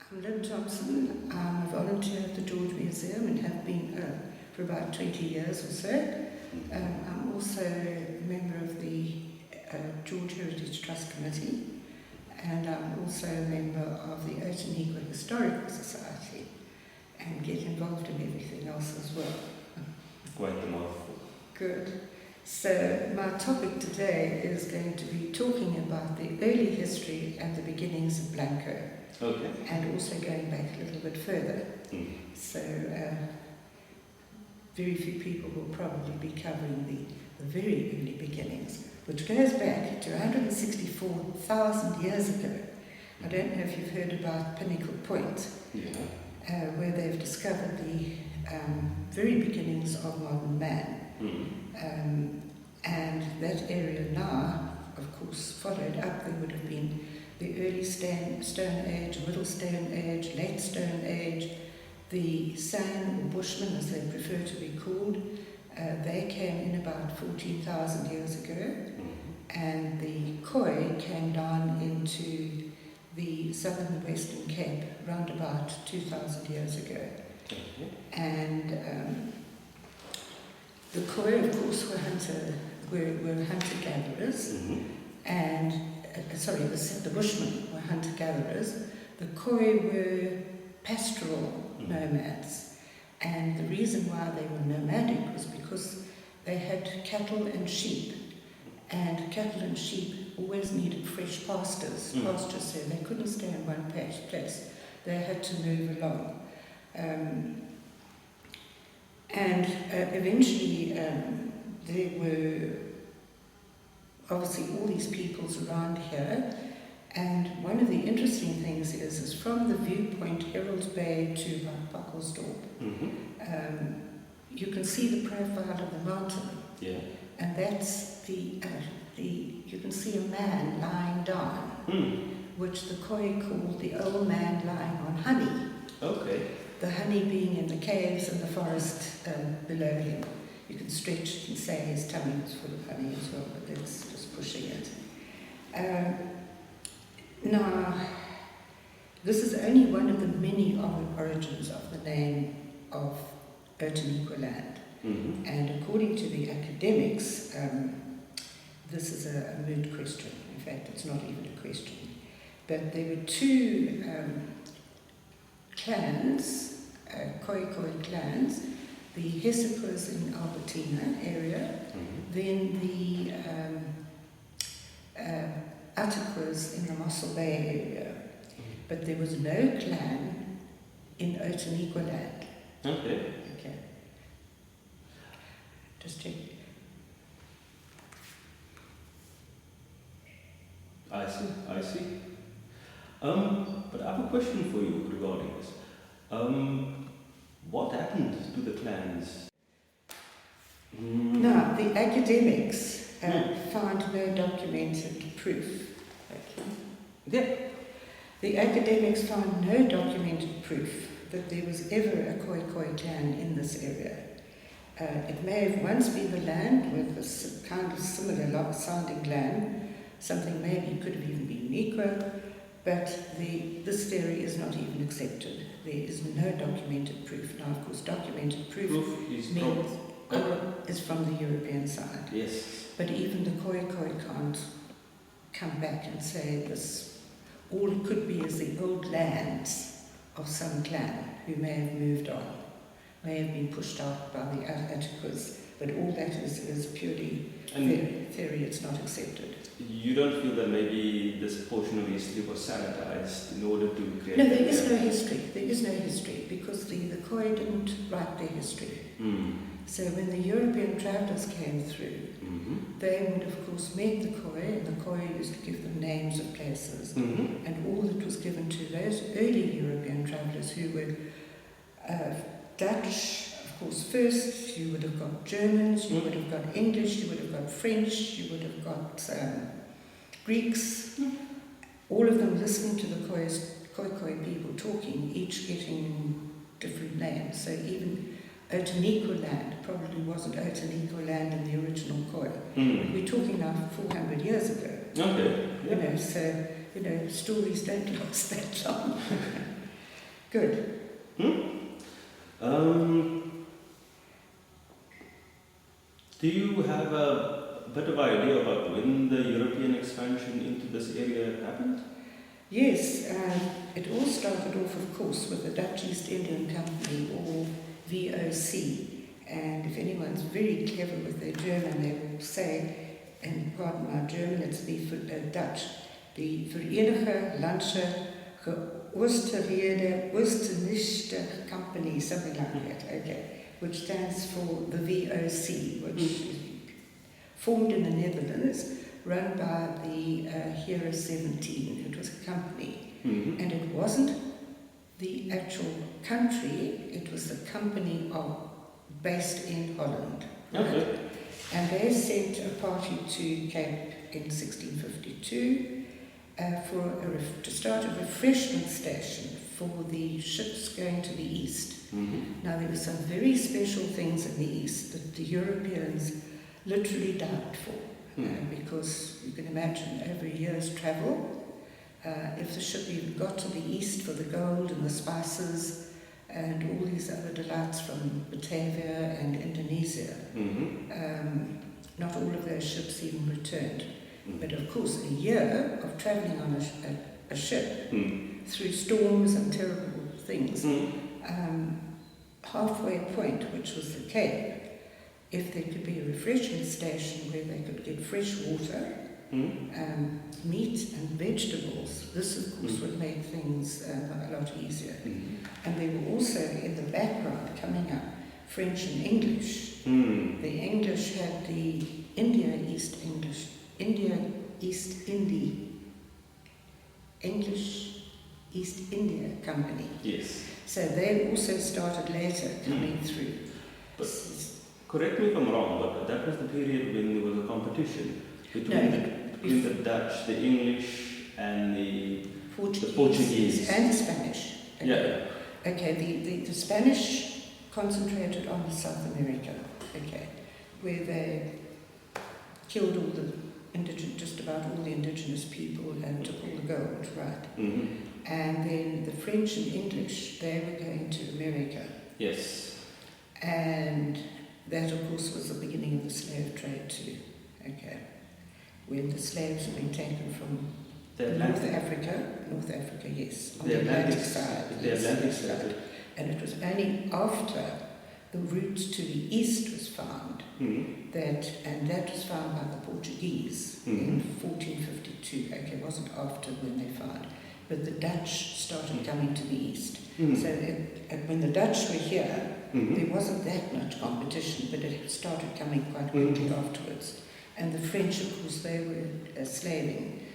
I'm Lynne Thompson. I'm a volunteer at the George Museum and have been for about 20 years or so. I'm also a member of the George Heritage Trust Committee, and I'm also a member of the Otaniqua Historical Society and get involved in everything else as well. Quite a mouthful. Good. So my topic today is going to be talking about the early history and the beginnings of Blanco. Okay. And also going back a little bit further. So very few people will probably be covering the very early beginnings, which goes back to 164,000 years ago. I don't know if you've heard about Pinnacle Point, where they've discovered the very beginnings of modern man. And that area now, of course, followed up. There would have been the early Stone Age, Middle Stone Age, Late Stone Age, the San or Bushmen, as they prefer to be called. They came in about 14,000 years ago, and the Khoi came down into the southern and western Cape round about 2,000 years ago. And the Khoi, of course, were hunter-gatherers, and the Bushmen were hunter-gatherers. The Khoi were pastoral nomads, and the reason why they were nomadic was because they had cattle and sheep, and cattle and sheep always needed fresh pastures, so they couldn't stay in one place. They had to move along. And eventually there were obviously all these peoples around here, and one of the interesting things is from the viewpoint Herald's Bay to Buckelsdorp, you can see the profile of the mountain, and that's you can see a man lying down, which the Khoi called the old man lying on honey. Okay. The honey being in the caves and the forest below him. You can say his tummy was full of honey as well, but that's just pushing it. Now, this is only one of the many origins of the name of Otaniqua land. And according to the academics, this is a moot question. In fact, it's not even a question. But there were two clans, Khoi clans, the Hessepas in Albertina area, then the Atticus in the Mossel Bay area. But there was no clan in Otaniqua land. Okay. Just check. I see. But I have a question for you regarding this. What happened to the clans? Now, the academics found no documented proof. The academics found no documented proof that there was ever a Khoi clan in this area. It may have once been the land with a kind of similar sounding land, something maybe could have even been Negro, but this theory is not even accepted. There is no documented proof. Now, of course, documented proof is from the European side. Yes. But even the Khoi can't come back and say this. All it could be is the old lands of some clan who may have moved on, may have been pushed out by the Atticus, but all that is purely theory. It's not accepted. You don't feel that maybe this portion of history was sanitized in order to create... No, there is no history. There is no history because the Khoi didn't write their history. So when the European travellers came through, they would of course met the Khoi, and the Khoi used to give them names of places, and all that was given to those early European travellers who were Dutch. Of course, first you would have got Germans, you would have got English, you would have got French, you would have got Greeks, all of them listening to the Khoi people talking, each getting different names. So even Otaniqua land probably wasn't Otaniqua land in the original Khoi. We're talking now 400 years ago. Okay. So stories don't last that long. Good. Do you have a bit of idea about when the European expansion into this area happened? Yes, it all started off, of course, with the Dutch East Indian Company, or VOC. And if anyone's very clever with their German, they will say, and pardon my German, it's the Dutch, the Verenigde Landse Oostenrijkse Company, something like that, okay, which stands for the VOC, which formed in the Netherlands, run by the Hero 17. It was a company, and it wasn't the actual country, it was the company based in Holland. Okay. Right? And they sent a party to Cape in 1652 to start a refreshment station for the ships going to the east. Now there were some very special things in the east that the Europeans literally died for, because you can imagine over a year's travel, if the ship even got to the east for the gold and the spices and all these other delights from Batavia and Indonesia, not all of those ships even returned. But of course, a year of travelling on a ship through storms and terrible things, halfway point, which was the Cape, if there could be a refreshment station where they could get fresh water, meat and vegetables, this of course would make things a lot easier. And they were also in the background coming up French and English. The English had the English East India Company. Yes. So they also started later coming through. But correct me if I'm wrong, but that was the period when there was a competition between the Dutch, the English, and the Portuguese. And the Spanish. Okay. Yeah. Okay, the Spanish concentrated on South America, okay, where they killed all the just about all the indigenous people and took all the gold, right? And then the French and English, they were going to America. Yes. And that, of course, was the beginning of the slave trade too, okay, when the slaves were being taken from North Africa, yes, on the Atlantic side. The Atlantic side. And it was only after the route to the east was found that was found by the Portuguese in 1452. Okay, it wasn't after when they found, but the Dutch started coming to the east. So when the Dutch were here, there wasn't that much competition, but it started coming quite quickly afterwards. And the French, of course, they were slaving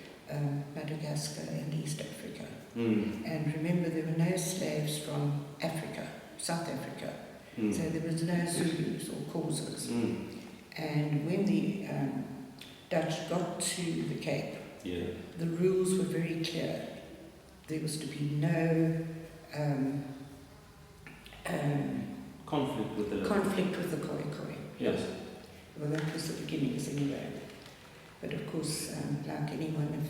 Madagascar and East Africa. And remember, there were no slaves from Africa, South Africa. So there was no Zulus or Xhosas. And when the Dutch got to the Cape, the rules were very clear. There was to be no conflict with the Coyote. Yes. Well, that was the beginnings anyway. But of course, like anyone, if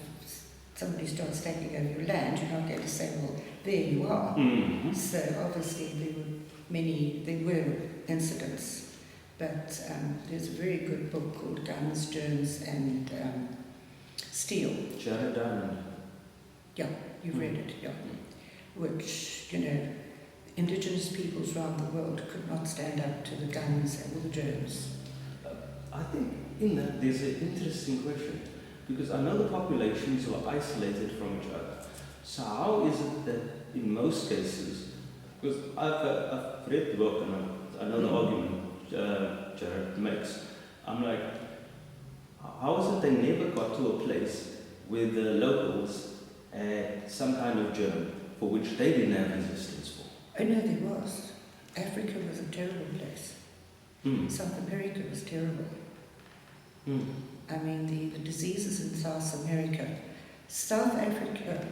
somebody starts taking over your land, you're not going to say, well, there you are. So obviously there were incidents. But there's a very good book called Guns, Germs and Steel. Jared Diamond. Yeah, you've read it, yeah. Which, indigenous peoples around the world could not stand up to the guns and the germs. I think in that there's an interesting question, because I know the populations were isolated from each other. So how is it that in most cases, because I've read the book and I know the argument Jared makes, I'm like, how is it they never got to a place where the locals had some kind of germ for which they didn't have resistance for? Oh no, there was. Africa was a terrible place. South America was terrible. I mean, the diseases in South America, South Africa,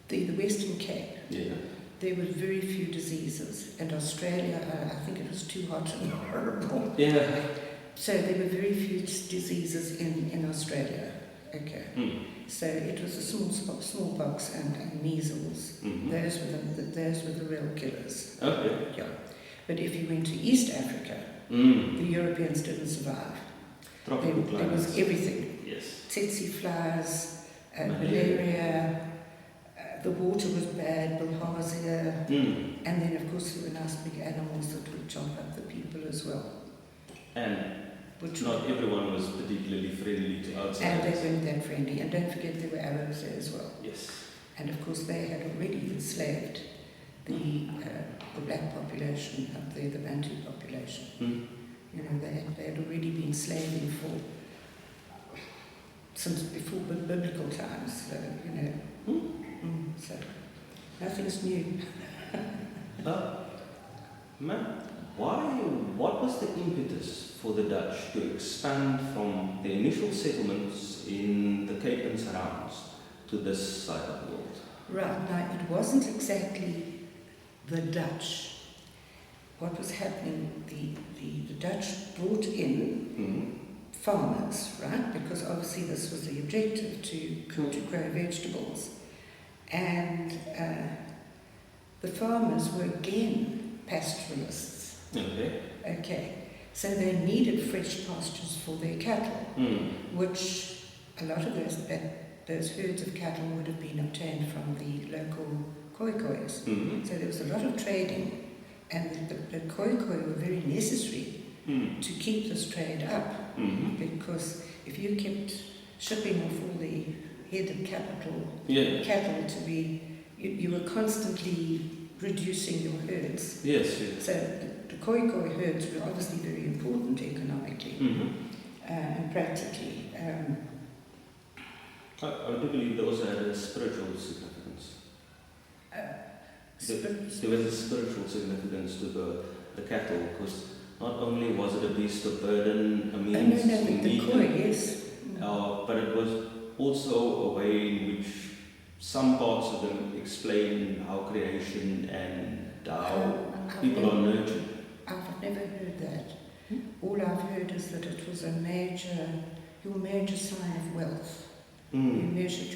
the Western Cape, there were very few diseases. And Australia, I think it was too hot and horrible. Yeah. So there were very few diseases in Australia. Okay. So it was the smallpox and measles. Those were the real killers. Okay. Yeah. But if you went to East Africa, the Europeans didn't survive. There was everything. Yes. Tsetse flies, malaria, the water was bad, bilharzia, and then of course there were nice big animals that would chomp up the people as well. And not everyone was particularly friendly to outsiders. And they weren't that friendly. And don't forget there were Arabs there as well. Yes. And of course they had already enslaved the black population up there, the Bantu population. You know, they had already been slaving since before biblical times, so, you know. So nothing's new. What was the impetus for the Dutch to expand from the initial settlements in the Cape and surrounds to this side of the world? Right, now it wasn't exactly the Dutch. What was happening, the Dutch brought in farmers, right? Because obviously this was the objective, to grow vegetables. And the farmers were again pastoralists. Okay. So they needed fresh pastures for their cattle, which a lot of those herds of cattle would have been obtained from the local Khoikhois. So there was a lot of trading, and the Khoikhoi were very necessary to keep this trade up, because if you kept shipping off all the headed cattle to be, you were constantly reducing your herds. Yes. So the Khoikhoi herds were obviously very important economically and practically. I do believe they also had a spiritual significance. There was a spiritual significance to the cattle, because not only was it a beast of burden, a means the Khoi, yes. But it was also a way in which some parts of them explain how creation and how people are nurtured. I've never heard that. All I've heard is that it was your major sign of wealth. You measured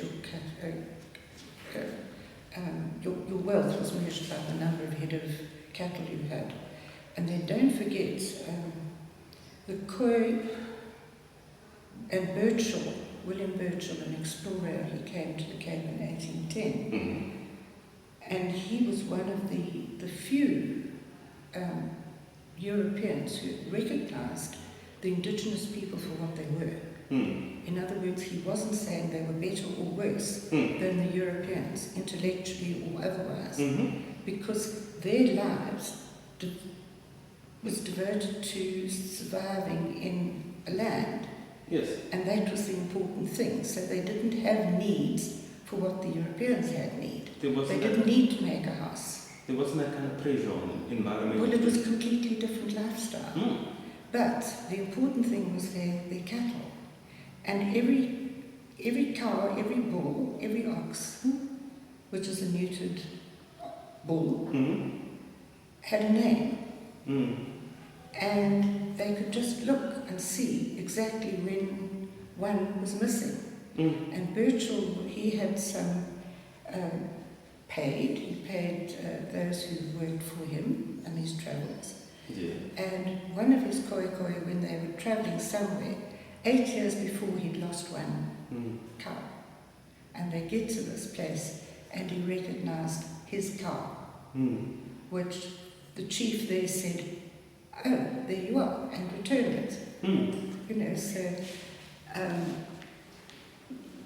your wealth was measured by the number of head of cattle you had. And then don't forget, the Khoi and Birchall, William Birchall, an explorer, he came to the Cape in 1810, and he was one of the few Europeans who recognised the indigenous people for what they were. In other words, he wasn't saying they were better or worse than the Europeans, intellectually or otherwise, because their lives was devoted to surviving in a land. Yes. And that was the important thing. So they didn't have needs for what the Europeans had need. They didn't need to make a house. There wasn't that kind of pressure on environment. Well, it was a completely different lifestyle. But the important thing was their cattle. And every cow, every bull, every ox, which is a neutered bull, had a name. And they could just look and see exactly when one was missing. And Birchall, he had some paid. He paid those who worked for him on his travels. Yeah. And one of his Khoikhoi, when they were travelling somewhere, 8 years before he'd lost one cow. And they get to this place and he recognised his cow, which the chief there said, "Oh, there you are," and returned it. You know, so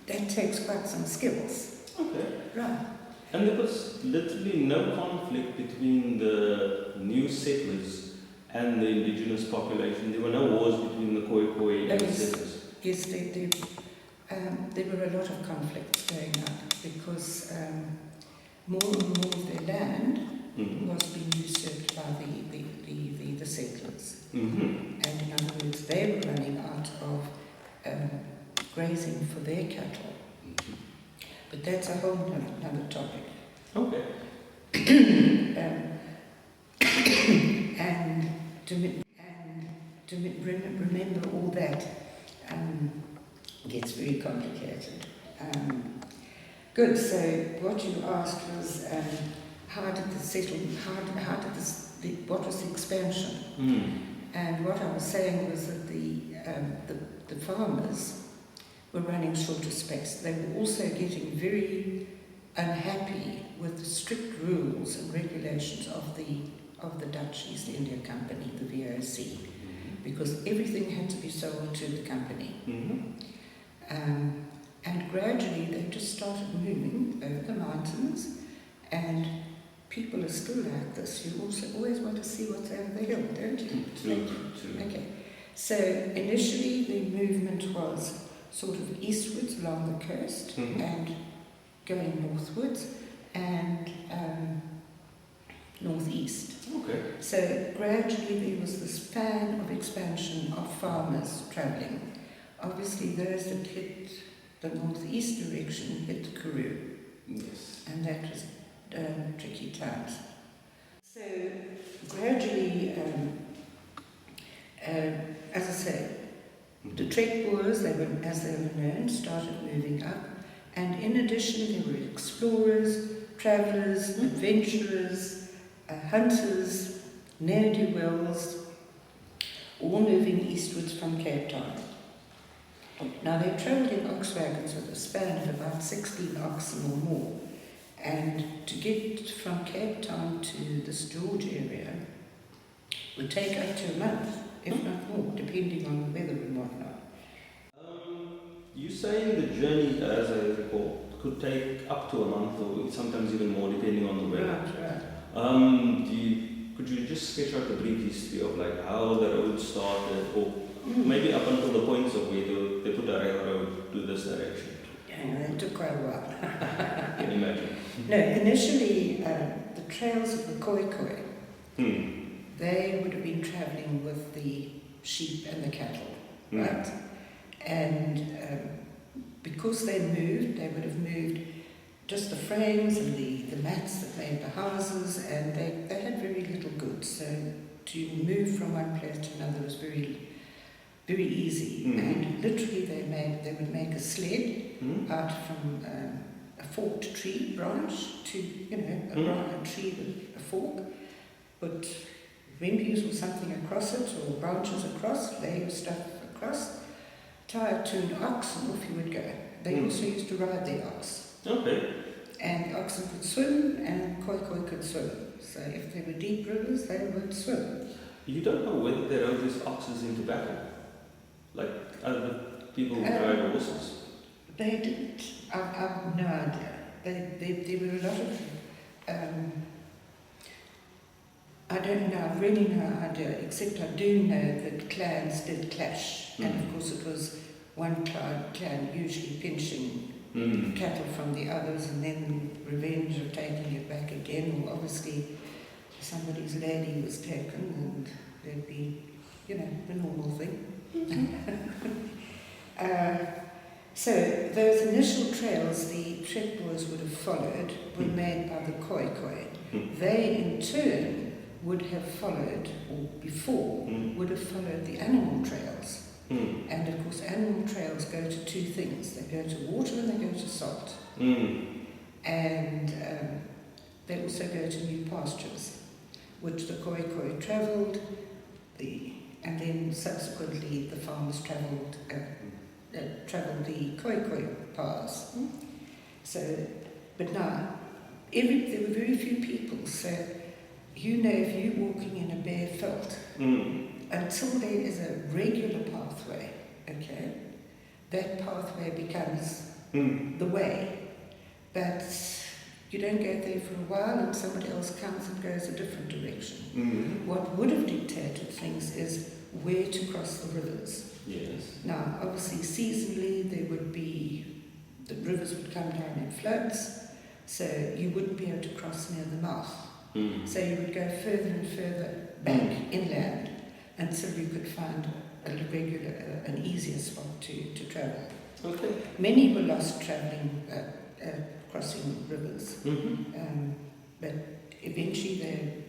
that takes quite some skills. Okay. Right. And there was literally no conflict between the new settlers and the indigenous population. There were no wars between the Khoikhoi and the settlers. Yes, there were a lot of conflicts going on because more and more of their land was being usurped by the settlers. And in other words, they were running out of grazing for their cattle. But that's a whole another topic. Okay. And to remember all that gets very complicated. complicated. Good. So what you asked was how did the settlement? How did what was the expansion? And what I was saying was that the farmers were running short of space. They were also getting very unhappy with the strict rules and regulations of the Dutch East India Company, the VOC, because everything had to be sold to the company. And gradually they just started moving over the mountains, and people are still like this. You also always want to see what's over the hill, don't you? True. Okay. So initially the movement was sort of eastwards along the coast and going northwards and northeast. Okay. So gradually there was this fan of expansion of farmers travelling. Obviously those that hit the northeast direction hit the Karoo. Yes. And that was tricky times. So gradually, as I say, the trek Boers, as they were known, started moving up. And in addition, there were explorers, travellers, adventurers, hunters, ne'er-do-wells, all moving eastwards from Cape Town. Now they travelled in ox wagons with a span of about 16 oxen or more. And to get from Cape Town to this George area would take up to a month, if not more, depending on the weather and whatnot. You're saying the journey, as I recall, could take up to a month or sometimes even more depending on the weather. Right. Could you just sketch out the brief history of like how the road started, or maybe up until the points of where they put a railroad to this direction? Yeah, that took quite a while. Can you imagine? No, initially the trails of the Coyote, they would have been travelling with the sheep and the cattle, right? And because they would have moved just the frames and the mats that made the houses, and they had very little goods. So to move from one place to another was very, very easy. And literally they would make a sled out from a forked tree branch to, a tree with a fork, put wimpies or something across it, or branches across, lay your stuff across, tie it to an ox, and off you would go. They also used to ride the ox. Okay. And the oxen could swim, and Khoi could swim. So if there were deep rivers, they would swim. You don't know whether they rode these oxes into battle, like other people who ride horses. They didn't. I've no idea. There were a lot of. I don't know. I've really no idea. Except I do know that clans did clash, and of course it was one clan usually pinching cattle from the others, and then revenge of taking it back again. Or obviously somebody's lady was taken, and there'd be, the normal thing. So those initial trails the trek Boers would have followed were made by the Khoi. They in turn would have followed, or before, would have followed the animal trails. And of course animal trails go to two things. They go to water and they go to salt. And they also go to new pastures, which the Khoi travelled, and then subsequently the farmers travelled the Khoi paths. So, but now, there were very few people, so if you're walking in a bare veldt, until there is a regular pathway, okay, that pathway becomes the way. But you don't go there for a while and somebody else comes and goes a different direction. What would have dictated things is where to cross the rivers. Yes. Now, obviously, seasonally, the rivers would come down in floods, so you wouldn't be able to cross near the mouth. So you would go further and further back inland until you could find an easier spot to travel. Okay. Many were lost travelling, crossing rivers, but eventually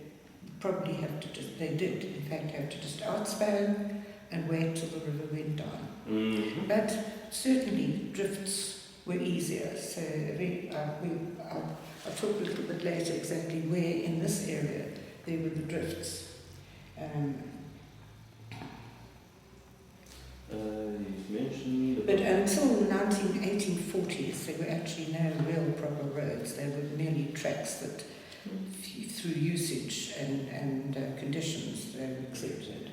they did in fact have to just outspan and wait till the river went down. Mm-hmm. But certainly drifts were easier. So I'll talk a little bit later exactly where in this area there were the drifts. You've mentioned... But until the 1840s, there were actually no real proper roads. They were merely tracks that, through usage and conditions, they were accepted.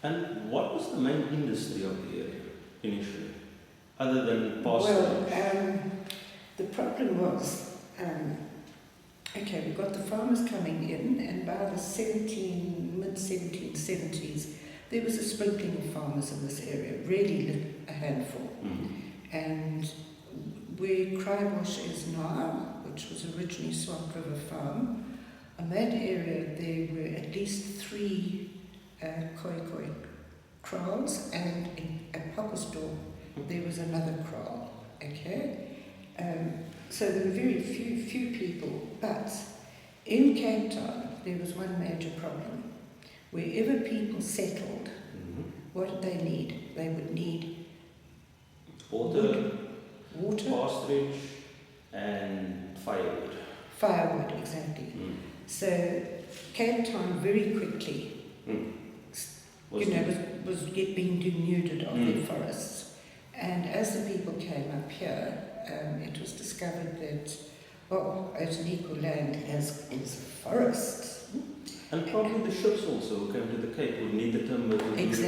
And what was the main industry of the area initially, other than pasture? Well, the problem was, okay, we've got the farmers coming in, and by the mid-1770s, there was a sprinkling of farmers in this area, really a handful. Mm-hmm. And where Crywash is now, which was originally Swamp River Farm, on that area there were at least 3 Coyote kraals, and at Pockelsdorp there was another kraal. Okay, so there were very few people, but in Cape Town there was one major problem. Wherever people settled, what did they need? They would need water, pasturage, and firewood. Firewood, exactly. So Cape Town very quickly, was being denuded of their forests. And as the people came up here, it was discovered that, it's an equal land as is forest. And probably the ships also who came to the Cape would need the timber to do repairs.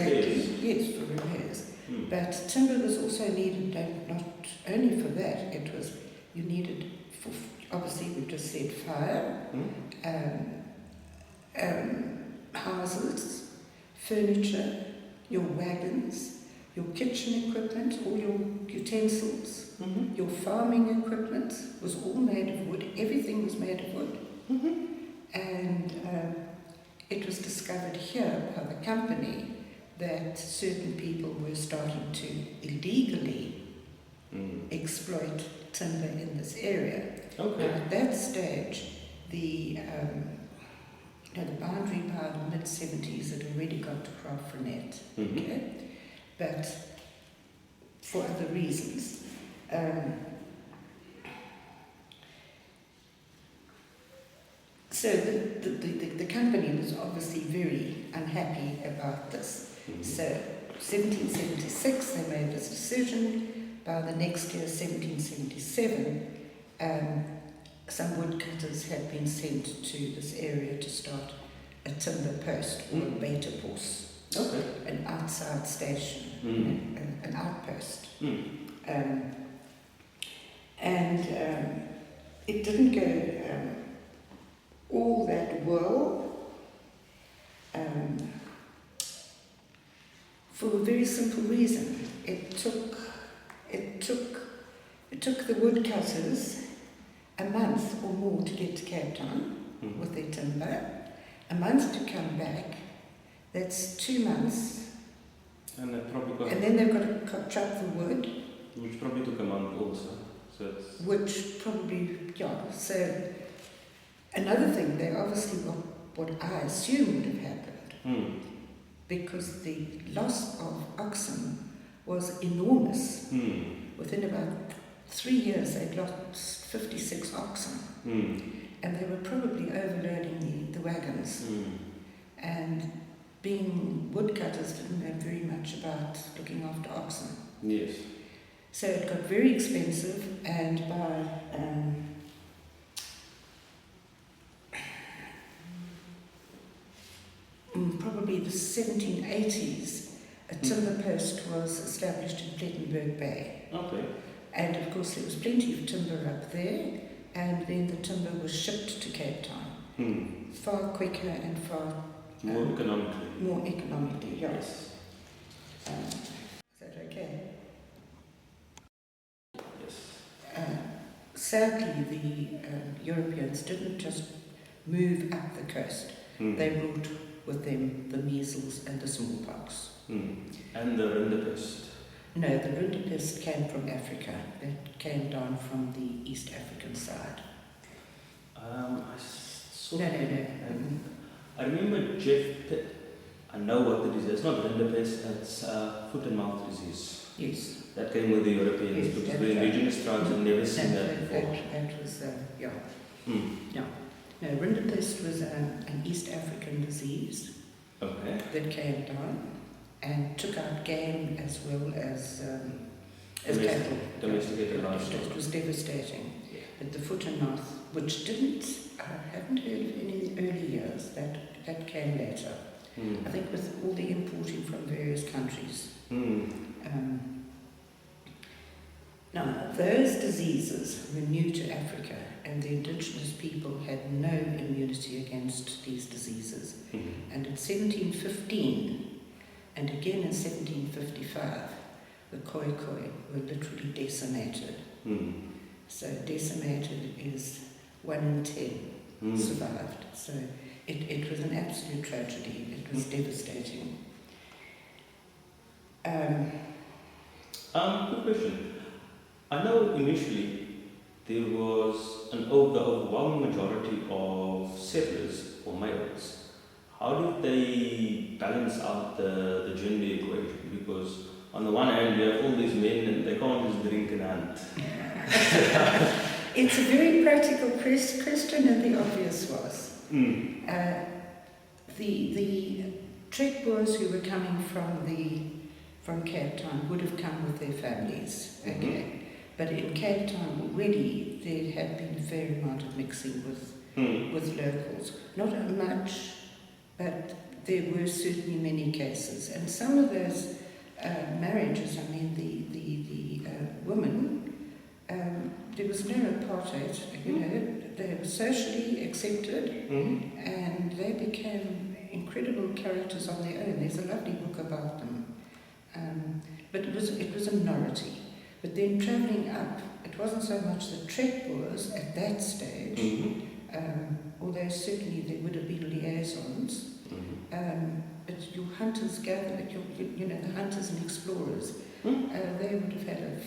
Yes, for repairs. But timber was also needed not only for that, you needed for, obviously we've just said fire, houses, furniture, your wagons, your kitchen equipment, all your utensils, your farming equipment was all made of wood. Everything was made of wood. And it was discovered here by the company that certain people were starting to illegally exploit timber in this area. Okay. Now, at that stage, the boundary by the mid-70s had already got to Craft-Renette, okay? But for other reasons. So the company was obviously very unhappy about this. So 1776 they made this decision. By the next year, 1777, some woodcutters had been sent to this area to start a timber post or a beta post, an outside station, an outpost. It didn't go all that well, for a very simple reason. It took the woodcutters a month or more to get to Cape Town with their timber, a month to come back. That's 2 months. And then they've got to chop the wood. Which probably took a month also. Which probably, So another thing, they obviously what I assume would have happened, because the loss of oxen was enormous. Within about 3 years, they'd lost 56 oxen, and they were probably overloading the wagons. And being woodcutters didn't know very much about looking after oxen. Yes. So it got very expensive, and by probably the 1780s, a timber post was established in Plettenberg Bay. Okay. And of course there was plenty of timber up there, and then the timber was shipped to Cape Town. Far quicker and far... more economically. More economically, yes. Is that okay? Yes. Sadly, the Europeans didn't just move up the coast. They brought with them the measles and the smallpox. And the rinderpest. No, the rinderpest came from Africa. It came down from the East African side. I saw... No. I remember Jeff Pitt. I know what the disease is. It's not rinderpest, it's foot and mouth disease. Yes. That came with the Europeans, Yes, because that's the right. indigenous tribes had never seen that before. That was, yeah. Hmm. Yeah. No, rinderpest was an East African disease Okay. that came down and took out game as well as cattle. Domesticated livestock. It was devastating. Yeah. But the foot and mouth, which I haven't heard of any early years, that came later. I think with all the importing from various countries. Now, those diseases were new to Africa, and the indigenous people had no immunity against these diseases. And in 1715, and again in 1755, the Khoikhoi were literally decimated. So decimated is 1 in 10 survived. So it was an absolute tragedy. It was devastating. Good question. I know initially there was the overwhelming majority of settlers or males. How did they balance out the gender equation? Because on the one hand you have all these men and they can't just drink and hunt. It's a very practical question, and the obvious was. The trek Boers who were coming from Cape Town would have come with their families, okay? But in Cape Town already there had been a fair amount of mixing with locals. Not much, but there were certainly many cases. And some of those marriages, I mean, the women, there was no apartheid, they were socially accepted, and they became incredible characters on their own. There's a lovely book about them. But it was a minority. But then travelling up, it wasn't so much the trek Boers at that stage, although certainly there would have been liaisons, but your hunters gathered, the hunters and explorers, they would have had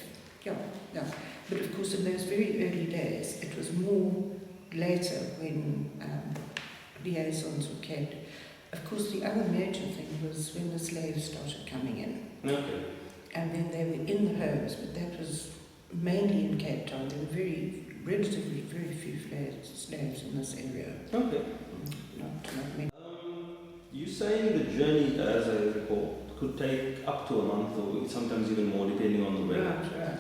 But of course in those very early days, it was more later when liaisons were kept. Of course the other major thing was when the slaves started coming in. Okay. And then they were in the homes, but that was mainly in Cape Town. There were relatively very few slaves in this area. Okay. Not many. You saying the journey, as I recall, could take up to a month or sometimes even more depending on the weather. Right.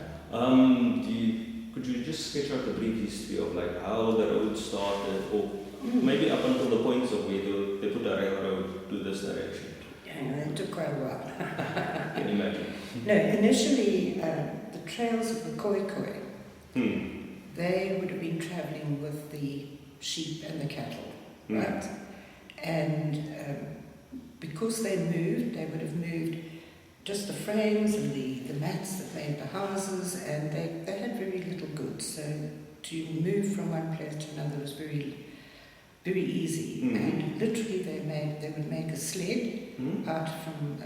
Could you just sketch out the brief history of like how the road started, or maybe up until the points of where they put a railroad to this direction? Yeah, it took quite a while. Can you imagine? No, initially the trails of the Khoikhoi, they would have been travelling with the sheep and the cattle, right? And because they would have moved just the frames and the mats that made the houses, and they had very little goods. So to move from one place to another was very, very easy. And literally they would make a sled out from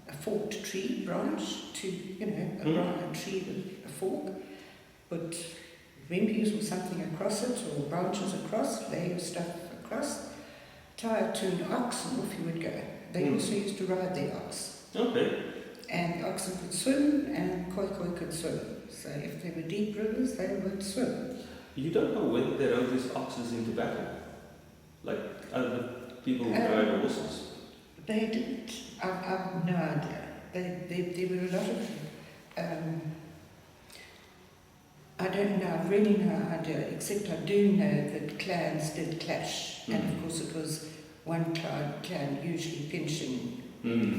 a forked tree branch to, a tree with a fork, put wimpies or something across it, or branches across, lay your stuff across, tie it to an ox, and off you would go. They also used to ride the ox. Okay. And the oxen could swim, and Khoikhoi could swim. So if there were deep rivers, they would swim. You don't know whether they rode these oxes into battle? Like other people who ride horses? They didn't. I've no idea. There were a lot of... I don't know, I've really no idea, except I do know that clans did clash. And of course it was one clan usually pinching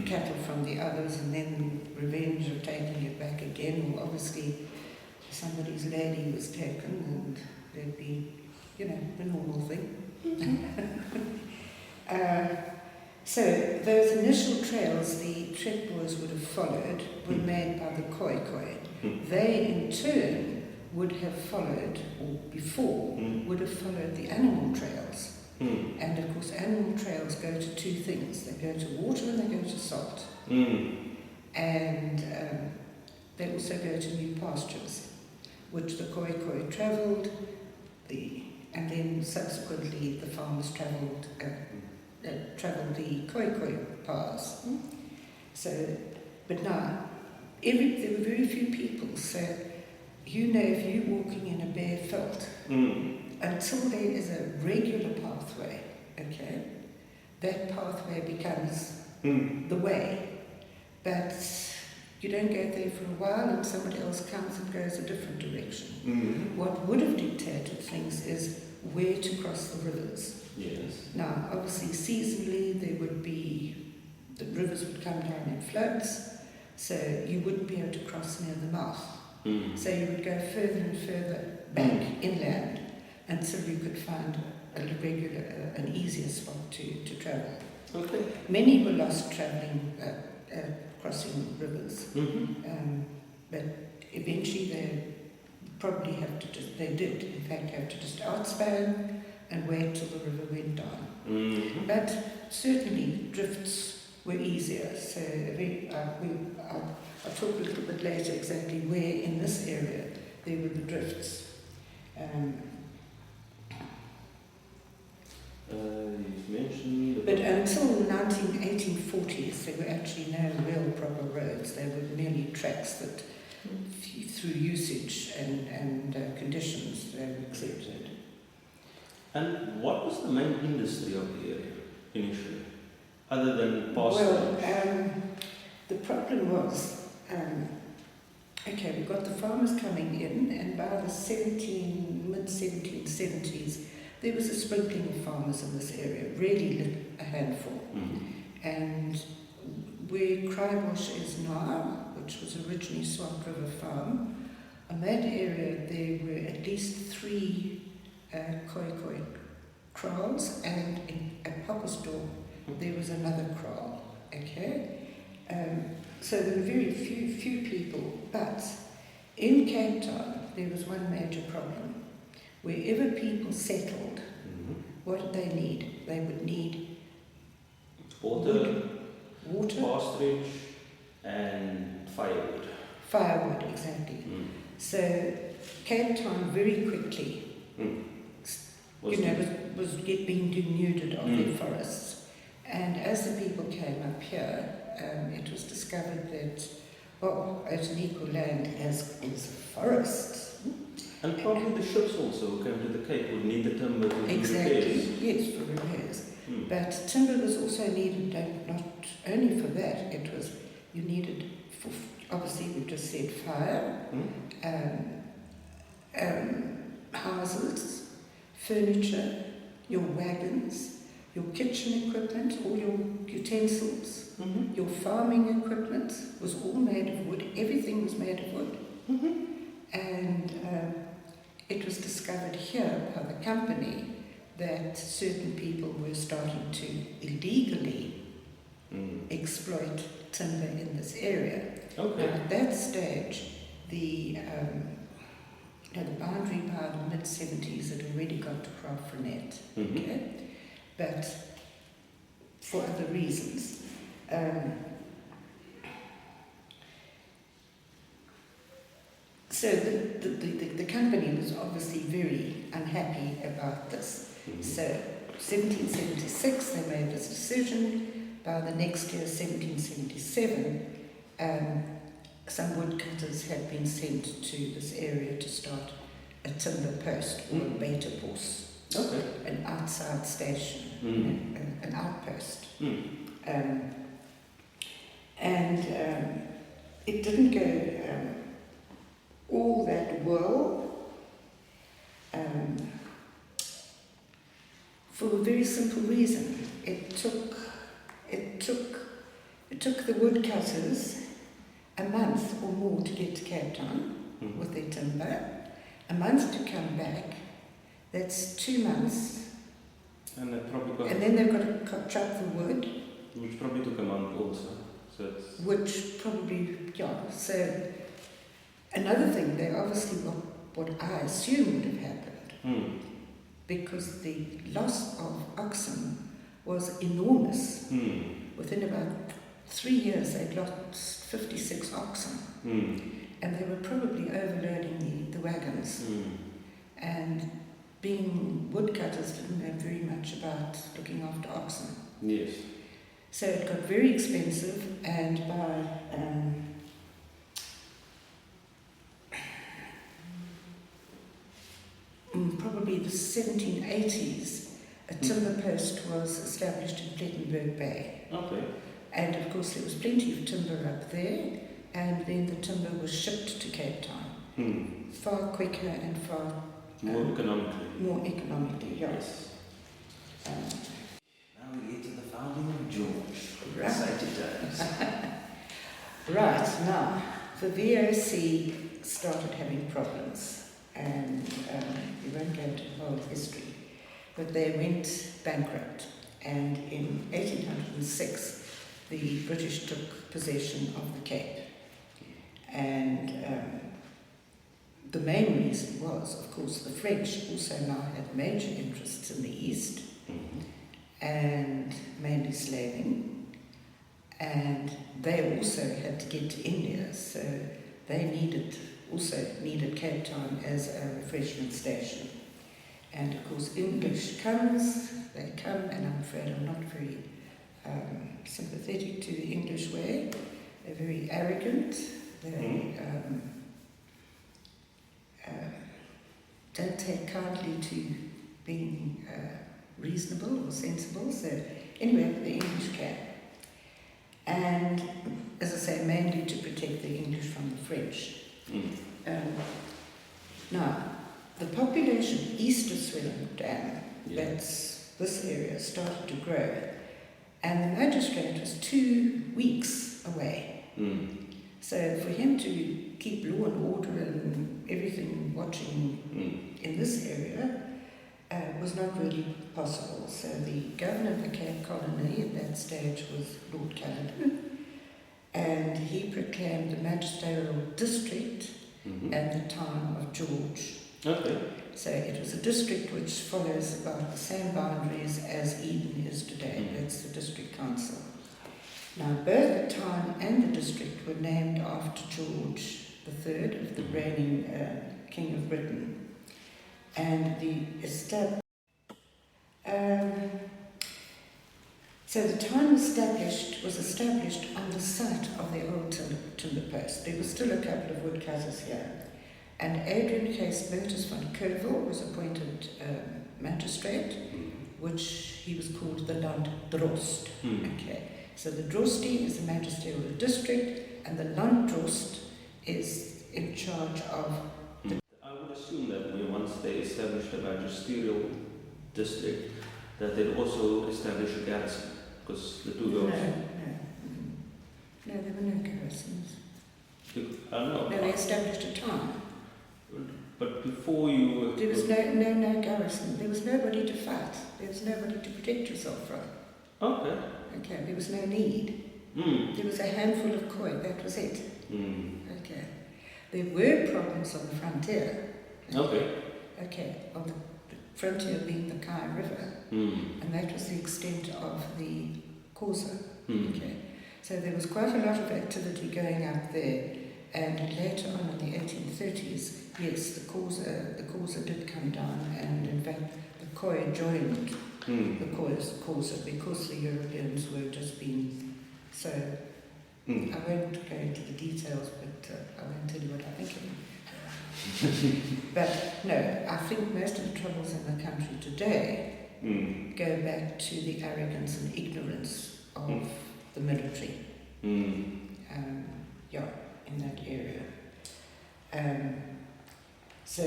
cattle from the others, and then revenge of taking it back again. Or obviously somebody's lady was taken, and there'd be, the normal thing. So those initial trails the trek Boers would have followed were made by the Khoikhoi. They in turn would have followed, or before, would have followed the animal trails. And of course animal trails go to two things. They go to water and they go to salt. And they also go to new pastures, which the Khoikhoi travelled, and then subsequently the farmers travelled travel the Coyote Pass. So, but now, there were very few people, so if you're walking in a bare veldt, until there is a regular pathway, okay, that pathway becomes the way, but you don't go there for a while and somebody else comes and goes a different direction. What would have dictated things is where to cross the rivers. Yes. Now, obviously, seasonally, the rivers would come down in floods, so you wouldn't be able to cross near the mouth. So you would go further and further back inland until you could find an easier spot to travel. Okay. Many were lost travelling, crossing rivers, but eventually they did in fact have to just outspan and wait till the river went down. But certainly drifts were easier, so I'll talk a little bit later exactly where in this area there were the drifts. You've mentioned... But until 1840s, there were actually no real proper roads. They were merely tracks that, through usage and conditions, they were accepted. And what was the main industry of the area initially, other than pasture? Well, the problem was, we got the farmers coming in, and by the mid-1770s, there was a sprinkling of farmers in this area, really a handful. And where Crywash is now, which was originally Swamp River Farm, on that area there were at least 3 Koi kraals, and at Poppersdorp there was another kraal. Okay, so there were very few people, but in Cape Town there was one major problem. Wherever people settled, what did they need? They would need water, pasturage, and firewood. Firewood, exactly. So Cape Town very quickly was being denuded of their forests. And as the people came up here, it was discovered that, at an equal land as is a forest. And probably the ships also who came to the Cape would need the timber to do repairs. Yes, for repairs. But timber was also needed not only for that, you needed for, obviously we just said fire, houses, furniture, your wagons, your kitchen equipment, all your utensils, your farming equipment was all made of wood. Everything was made of wood. And it was discovered here by the company that certain people were starting to illegally exploit timber in this area. Okay. At that stage, the boundary by the mid-70s had already got to Craftrenet, okay? But for other reasons. So the company was obviously very unhappy about this. So 1776 they made this decision. By the next year, 1777, some woodcutters had been sent to this area to start a timber post or a beta post, an outside station, an outpost. It didn't go all that well, for a very simple reason. It took the woodcutters a month or more to get to Cape Town with their timber, a month to come back. That's 2 months. And then they've got to chop the wood. Which probably took a month also. So another thing, they obviously what I assume would have happened, because the loss of oxen was enormous. Within about 3 years, they'd lost 56 oxen, and they were probably overloading the wagons. And being woodcutters didn't know very much about looking after oxen. Yes. So it got very expensive, and by probably the 1780s, a timber post was established in Plettenberg Bay. Okay. And of course there was plenty of timber up there, and then the timber was shipped to Cape Town. Far quicker and far more economically. More economically, Yes. Now we get to the founding of George. Right. Exciting times. Right, now the VOC started having problems, and we won't go into the whole history, but they went bankrupt, and in 1806 the British took possession of the Cape, and the main reason was, of course, the French also now had major interests in the East, and mainly slaving, and they also had to get to India, so they also needed Cape Town as a refreshment station. And of course English they come, and I'm afraid I'm not very sympathetic to the English way. They're very arrogant, they don't take kindly to being reasonable or sensible. So anyway, the English came, and as I say, mainly to protect the English from the French. Now, the population east of Swelling Dam, that's this area, started to grow, and the magistrate was 2 weeks away. So for him to keep law and order and everything watching in this area was not really possible. So the governor of the Cape Colony at that stage was Lord Caledon, and he proclaimed the magisterial district at the time of George. Okay. So it was a district which follows about the same boundaries as Eden is today. That's the district council. Now both the town and the district were named after George III, of the reigning King of Britain. And so the town was established on the site of the old timber post. There were still a couple of woodcutters here. And Adrian Case Bertus van Kervel was appointed magistrate, which he was called the Landdrost. Okay. So the Drosti is the magisterial district, and the Landdrost is in charge of the... I would assume that once they established a magisterial district, that they'd also establish a garrison, because the two goes... No, there were no garrisons. No, they established a town. But before you... There was no garrison. There was nobody to fight. There was nobody to protect yourself from. Okay. Okay, there was no need. There was a handful of koi, that was it. Okay. There were problems on the frontier. Okay, on the frontier being the Kai River. And that was the extent of the Causa. Okay. So there was quite a lot of activity going up there. And later on in the 1830s, yes, the Causa did come down, and in fact the Khoi joined the Causa because the Europeans were just being so... I won't go into the details, but I won't tell you what I think of them. But no, I think most of the troubles in the country today go back to the arrogance and ignorance of the military. In that area. So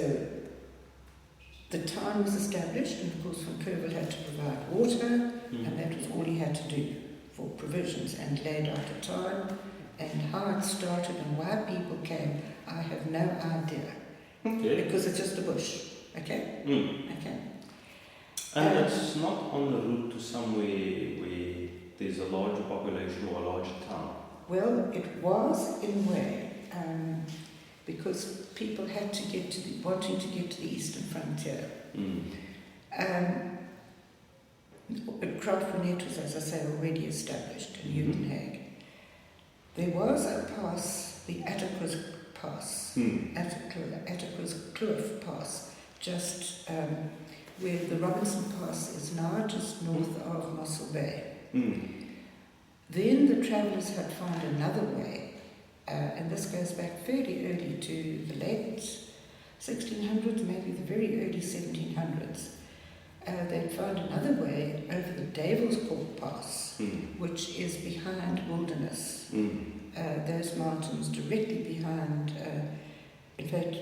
the town was established, and of course Van Kervel had to provide water, and that was all he had to do for provisions, and laid out a town. And how it started and why people came, I have no idea. Because it's just a bush. Okay? Okay. And it's not on the route to somewhere where there's a larger population or a larger town. Well, it was in a way, because people had to wanting to get to the eastern frontier. Craftmanette was, as I say, already established in Uitenhage. There was a pass, the Atticus Pass, Atticus Kloof Pass, just where the Robinson Pass is now, just north of Mossel Bay. Then the travellers had found another way, and this goes back fairly early to the late 1600s, maybe the very early 1700s. They'd found another way over the Devil's Pass, which is behind Wilderness. Those mountains directly behind, in fact,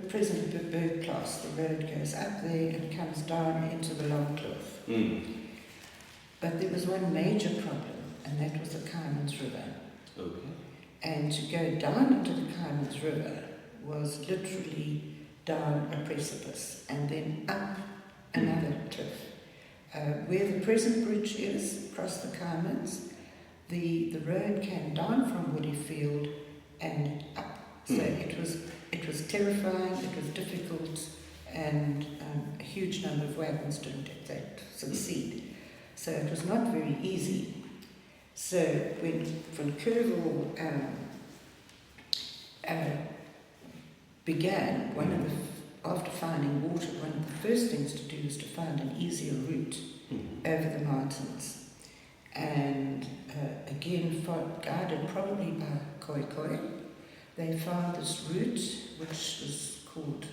present Berg Class, the road goes up there and comes down into the Long Cliff. But there was one major problem, and that was the Kymans River. Okay. And to go down into the Kymans River was literally down a precipice and then up another cliff. Where the present bridge is, across the Kymans, the road came down from Woodiefield and up. So it was terrifying, it was difficult, and a huge number of wagons didn't succeed. So it was not very easy. So when Van Kervel began, after finding water, one of the first things to do was to find an easier route over the mountains. And again, guided probably by Coyote, they found this route which was called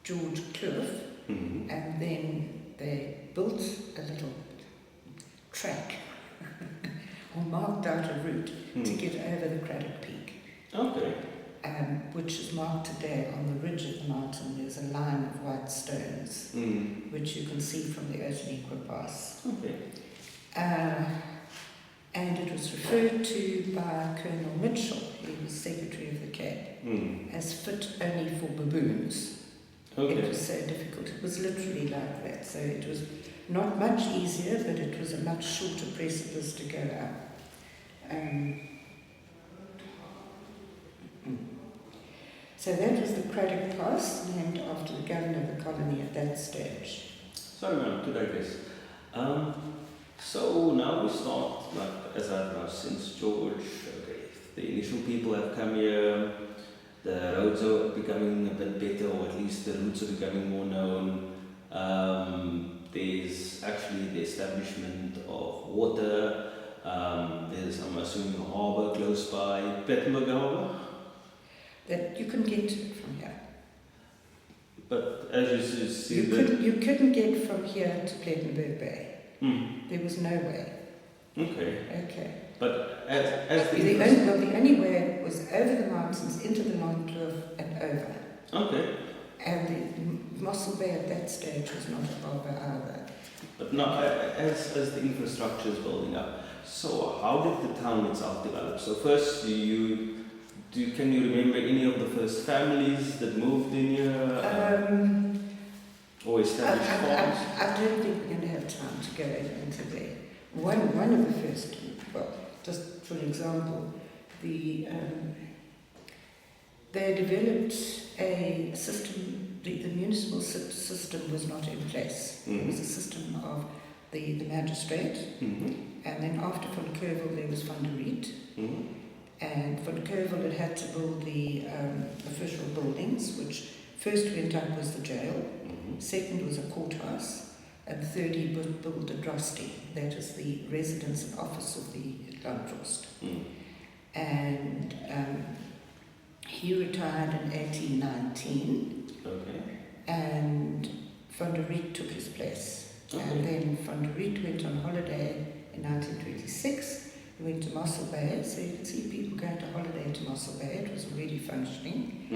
George Cliff, and then they built a little track or marked out a route to get over the Craddock Peak. Okay. Which is marked today on the ridge of the mountain. There's a line of white stones, which you can see from the Atticus Pass. Okay. And it was referred to by Colonel Mitchell, he was Secretary of the Cape, as fit only for baboons. Okay. It was so difficult. It was literally like that. So it was not much easier, but it was a much shorter precipice to go up. So that was the Craddock Pass, named after the governor of the colony at that stage. Sorry, ma'am, to digress. So now we start, as I've now since George, okay, the initial people have come here, the roads are becoming a bit better, or at least the routes are becoming more known. There's actually the establishment of water. There's, I'm assuming, a harbour close by, Plettenberg Harbour. That you couldn't get to it from here. But as you see, you couldn't get from here to Plettenberg Bay. There was no way. Okay. Okay. But as the only way was over the mountains, into the Long Cliff, and over. Okay. And the Mossel Bay at that stage was not a harbour either. But now, as the infrastructure is building up, so how did the town itself develop? So first, can you remember any of the first families that moved in here? Or established farms? I don't think we're going to have time to go into there. One of the first, well, just for an example, they developed a system, the municipal system was not in place. It was a system of the magistrate, and then after Van Kervel there was Van der Riet. And Van Kervel had to build the official buildings, which first went up was the jail, second was a courthouse, and third he built a drosty, that is the residence and office of the Landrost. And he retired in 1819, and Van der Riet took his place. And then Van der Riet went on holiday in 1926. He went to Mossel Bay, so you can see people going to holiday to Mossel Bay. It was already functioning.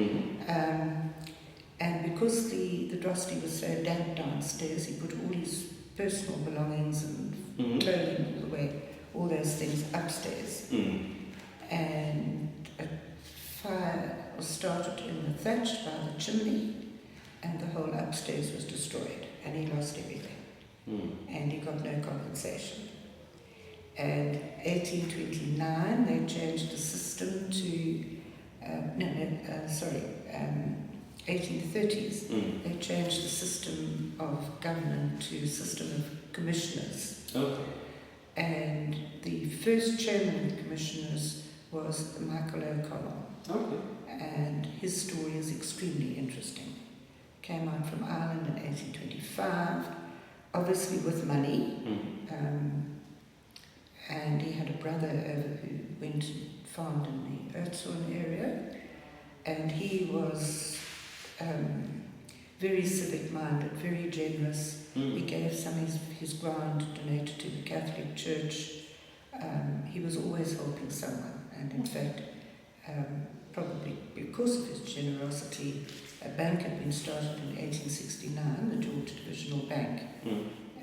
And because the drosty was so damp downstairs, he put all his personal belongings and clothing, all those things upstairs. And a fire was started in the thatch by the chimney, and the whole upstairs was destroyed, and he lost everything. And he got no compensation. And 1829, they changed the system to, 1830s, they changed the system of government to a system of commissioners. And the first chairman of the commissioners was Michael O'Connell. And his story is extremely interesting. Came out from Ireland in 1825, obviously with money. and he had a brother over who went and farmed in the Erzurum area, and he was very civic-minded, very generous. He gave some of his ground donated to the Catholic Church. He was always helping someone, and in fact, probably because of his generosity, a bank had been started in 1869, the George Divisional Bank,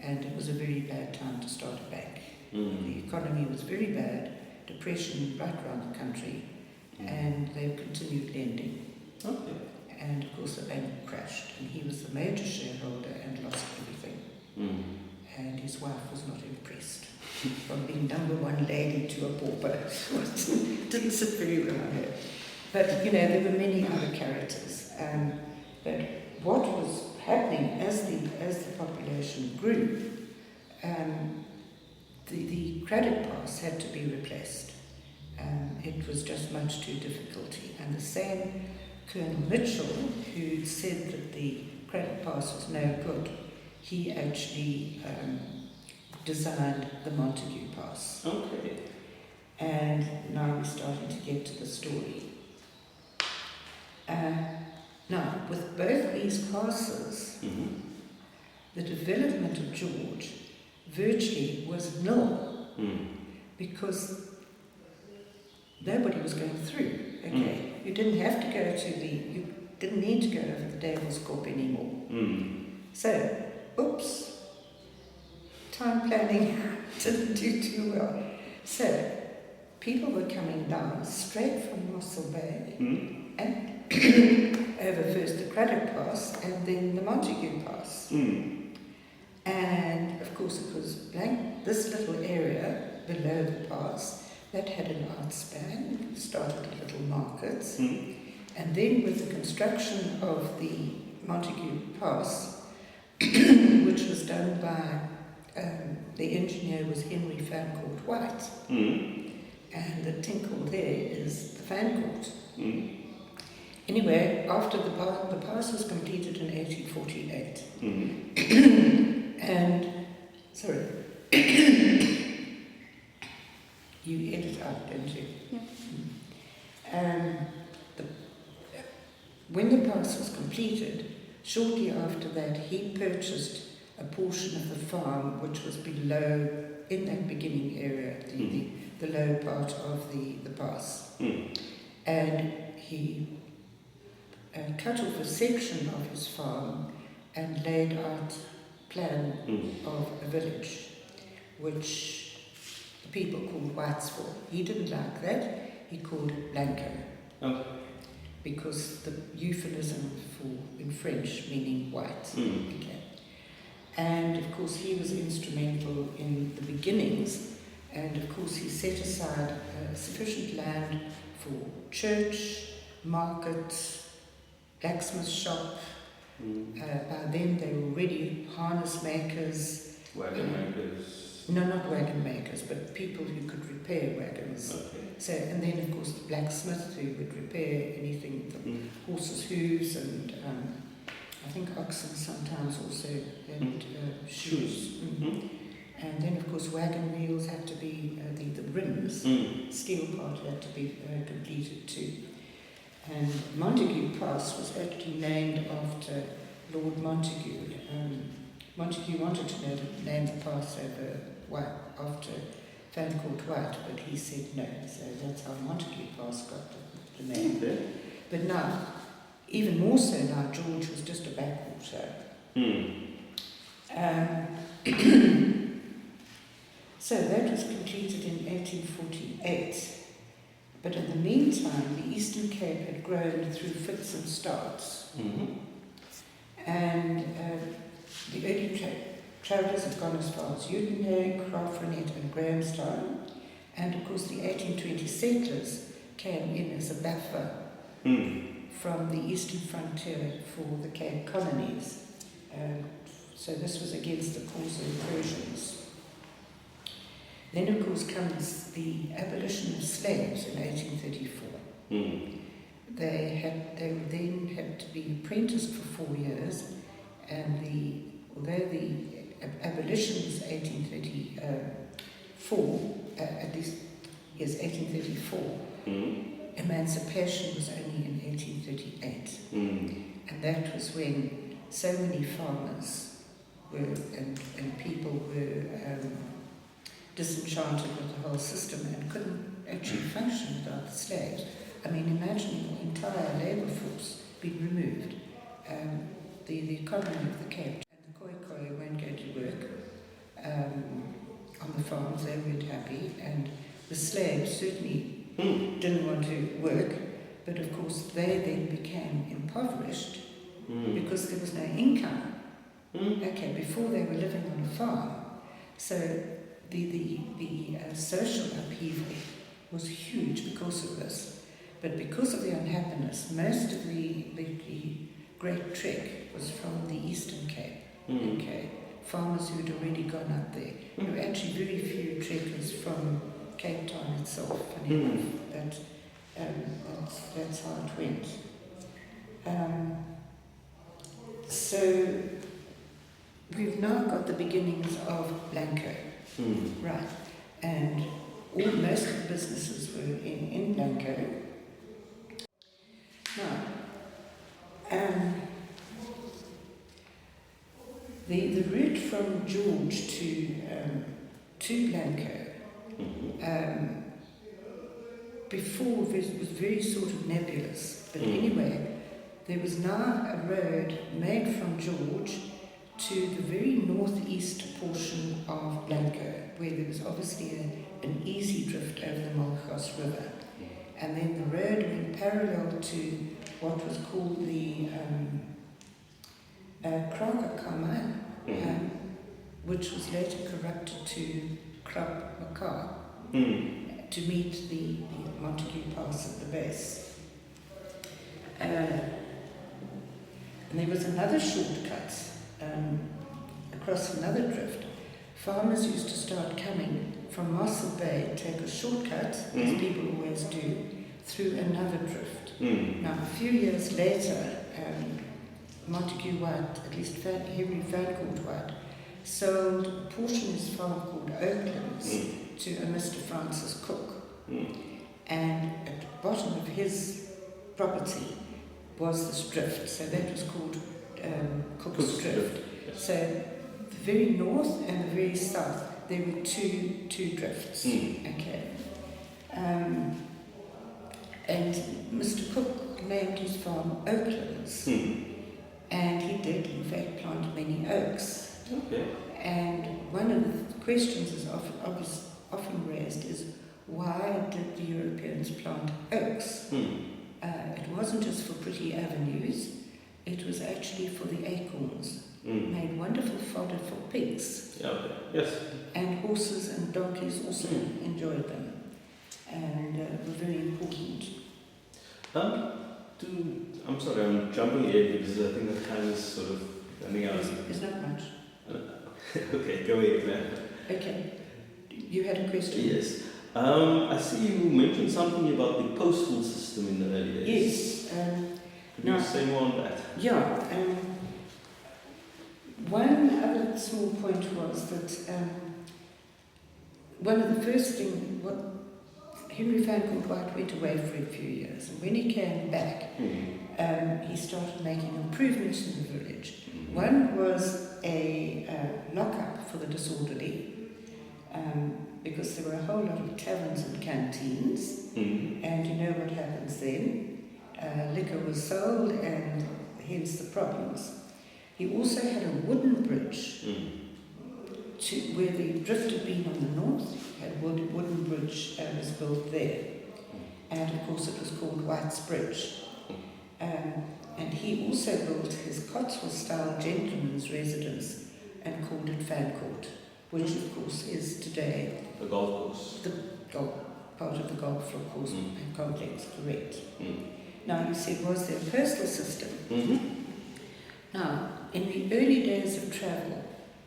and it was a very bad time to start a bank. The economy was very bad, depression right around the country, and they continued lending. Okay. And of course the bank crashed, and he was the major shareholder and lost everything. And his wife was not impressed. From being number one lady to a pauper, didn't sit very well on her. But you know, there were many other characters. But what was happening as the population grew, the credit pass had to be replaced. It was just much too difficult. And the same Colonel Mitchell, who said that the credit pass was no good, he actually designed the Montague Pass. Okay. And now we're starting to get to the story. Now, with both these passes, the development of George virtually was nil, because nobody was going through. Okay, you didn't have to go to you didn't need to go over the Devil's Corp anymore. So, oops, time planning didn't do too well. So, people were coming down straight from Mossel Bay and over first the Craddock Pass and then the Montague Pass. And of course it was blank, this little area below the pass that had an outspan, started at little markets. And then with the construction of the Montague Pass, which was done by, the engineer was Henry Fancourt White, and the tinkle there is the Fancourt. Anyway, after the pass was completed in 1848, and, sorry, you edit out, don't you? Yeah. When the pass was completed, shortly after that, he purchased a portion of the farm which was below, in that beginning area, the low part of the pass. And he cut off a section of his farm and laid out a plan of a village, which the people called Whitesville. He didn't like that, he called it Blanco. Because the euphemism for in French meaning white. Okay. And of course he was instrumental in the beginnings, and of course he set aside sufficient land for church, market, blacksmith shop. By then they were already harness makers. Wagon makers. No, not wagon makers, but people who could repair wagons. Okay. So, and then of course the blacksmith who would repair anything, the horses' hooves, and I think oxen sometimes also had shoes. And then of course wagon wheels had to be, the rims, steel part had to be completed too. And Montague Pass was actually named after Lord Montague. Montague wanted to name the pass after Fancourt White, but he said no, so that's how Montague Pass got the name. But now, even more so now, George was just a backwater. So that was completed in 1848. But in the meantime, the Eastern Cape had grown through fits and starts. And the early travellers had gone as far as Uitenhage, Graafrenet and Grahamstown. And of course the 1820 settlers came in as a buffer from the eastern frontier for the Cape colonies. So this was against the cause of the Persians. Then of course comes the Abolitionist Slavs in 1834. They then had to be apprenticed for 4 years, and although the abolition was 1834, at least, yes, 1834. Mm. Emancipation was only in 1838. And that was when so many farmers were, and people were disenchanted with the whole system and couldn't actually function without the slaves. I mean, imagine the entire labour force being removed. The economy of the Cape, and the Coyote weren't going to work on the farms, they weren't happy, and the slaves certainly didn't want to work, but of course they then became impoverished because there was no income. Okay, before they were living on a farm. So the social upheaval was huge because of this. But because of the unhappiness, most of the Great Trek was from the Eastern Cape. Okay, farmers who'd already gone up there. There were actually very few trekkers from Cape Town itself. Funny enough, that's how it went. So we've now got the beginnings of Blanco, right? And most of the businesses were in Blanco. Now, the route from George to Blanco before was very sort of nebulous, but anyway, there was now a road made from George to the very northeast portion of Blanco, where there was obviously an easy drift over the Molchos River. And then the road went parallel to what was called the Krakakamma, which was later corrupted to Krab Makar, to meet the Montague Pass at the base. And there was another shortcut across another drift. Farmers used to start coming from Mossel Bay, take a shortcut, as people always do, through another drift. Now, a few years later, Montague White, at least Henry Vancourt White, sold a portion of his farm called Oaklands to a Mr. Francis Cook. And at the bottom of his property was this drift, so that was called Cook's Drift. Yes. So the very north and the very south, there were two drifts. Okay. And Mr. Cook named his farm Oaklands, and he did in fact plant many oaks. Okay. And one of the questions is often raised is, why did the Europeans plant oaks? It wasn't just for pretty avenues, it was actually for the acorns. Made wonderful fodder for pigs. Okay. Yes. And horses and donkeys also enjoyed them, and were very important. I'm sorry, I'm jumping ahead because I think the time is sort of running out. There's not much. Okay, go ahead, man. Okay. You had a question? Yes. I see you mentioned something about the postal system in the early days. Yes. Could you say more on that? Yeah. One other small point was that one of the first things, Henry Vancourt White went away for a few years, and when he came back, he started making improvements in the village. One was a lockup for the disorderly, because there were a whole lot of taverns and canteens, and you know what happens then. Liquor was sold, and hence the problems. He also had a wooden bridge to where the drift had been on the north, had wooden bridge was built there. And of course it was called White's Bridge. And he also built his Cotswold-style gentleman's residence and called it Vancourt, which of course is today the golf course. The part of the golf course and complex, correct. Now you said, was there a postal system? Now, in the early days of travel,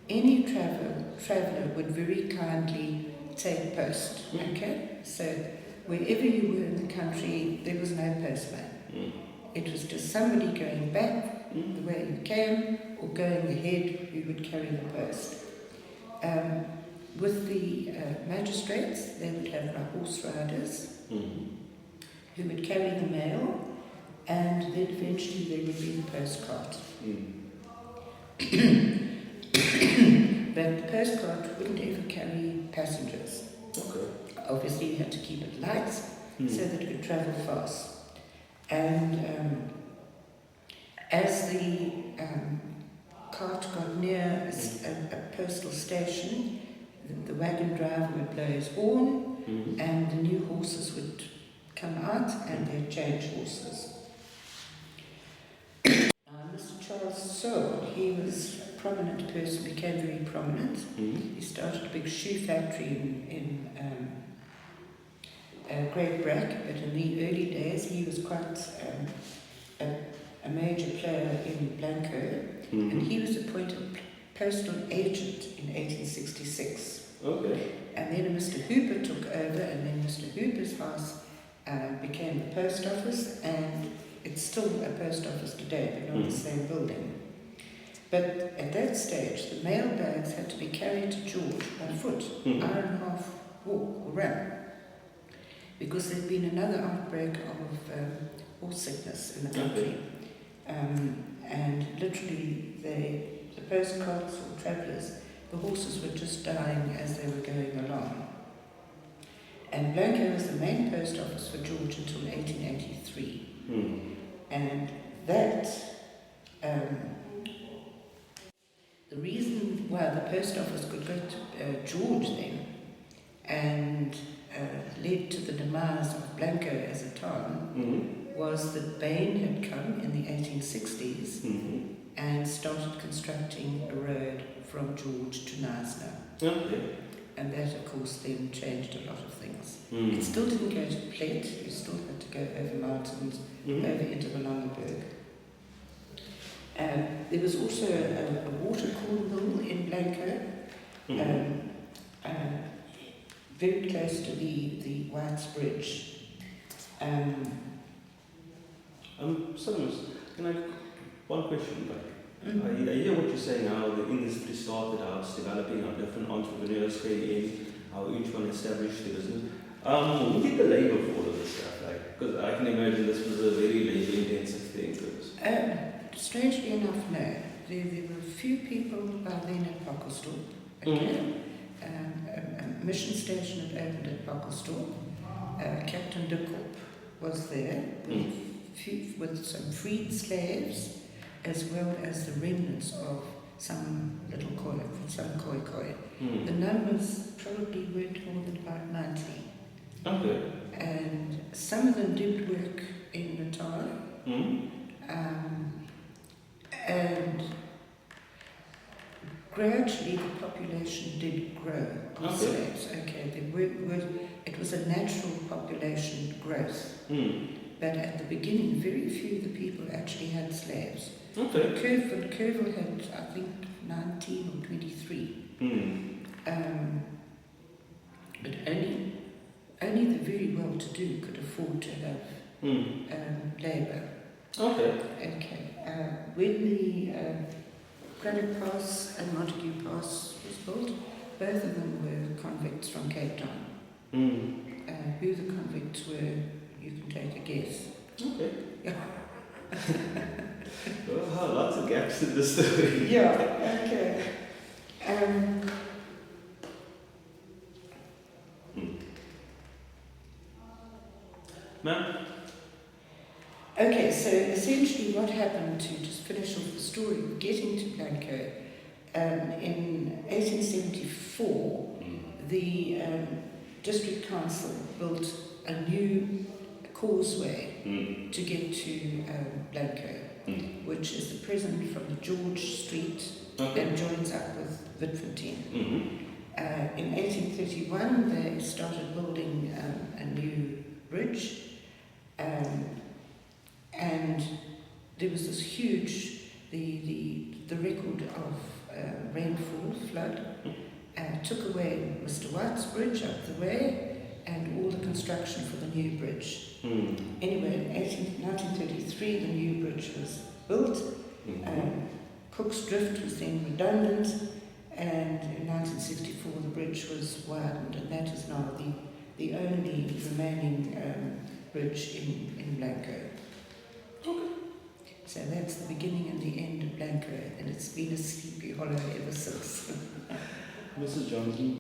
any traveller would very kindly take post, okay? So wherever you were in the country, there was no postman. It was just somebody going back the way you came, or going ahead who would carry the post. with the magistrates, they would have horse riders who would carry the mail, and then eventually there would be the postcard. But the postcard wouldn't ever carry passengers. Okay. Obviously you had to keep it light so that it could travel fast. And as the cart got near a postal station, the wagon driver would blow his horn, and the new horses would come out, and they'd change horses. Mr. Charles Sewell, he was a prominent person, became very prominent. He started a big shoe factory in Great Brack, but in the early days he was quite a major player in Blanco, and he was appointed postal agent in 1866. Okay. And then Mr. Hooper took over, and then Mr. Hooper's house became the post office, and it's still a post office today, but not the same building. But at that stage, the mail bags had to be carried to George by foot, hour and a half walk or run, because there'd been another outbreak of horse sickness in the country. And literally the postcards or travellers, the horses were just dying as they were going along. And Blanco was the main post office for George until 1883. And that, the reason why the post office could go to George then, and led to the demise of Blanco as a town, was that Bain had come in the 1860s and started constructing a road from George to Knysna. Okay. And that, of course, then changed a lot of things. It still didn't go to Plett, you still had to go over mountains, over into the Langeberg. There was also a watercorn mill in Blanco, very close to the White's Bridge. Sorry, can I one question back? I hear what you're saying, how the industry started, how it's developing, how different entrepreneurs came in, how each one established their business. Who did the labour for all of this stuff? Because I can imagine this was a very labour-intensive thing. Strangely enough, no. There were a few people by then at Postal. Okay. A mission station had opened at Postal. Captain de Koop was there with some freed slaves, as well as the remnants of some little koi, some koi. The numbers probably weren't more than about 90. Okay. And some of them did work in Natal. And gradually the population did grow of slaves. Okay, it was a natural population growth. But at the beginning, very few of the people actually had slaves. Kerrville had, I think, 19 or 23. But only the very well-to-do could afford to have labour. Okay. When the Granite Pass and Montague Pass was built, both of them were convicts from Cape Town. Who the convicts were, you can take a guess. Yeah. Well, lots of gaps in the story. Yeah, okay. Ma'am? Okay, so essentially what happened, to just finish off the story of getting to Blanco, in 1874, the District Council built a new causeway to get to Blanco, which is the present from the George Street and joins up with Witfontein. In 1831, they started building a new bridge, and there was this huge, the record of rainfall, flood, took away Mr. White's bridge up the way and all the construction for the new bridge. Anyway, in 1933 the new bridge was built. Cook's Drift was then redundant, and in 1964 the bridge was widened, and that is now the only remaining bridge in Blanco. Okay. So that's the beginning and the end of Blanco, and it's been a sleepy hollow ever since. Mrs. Johnson,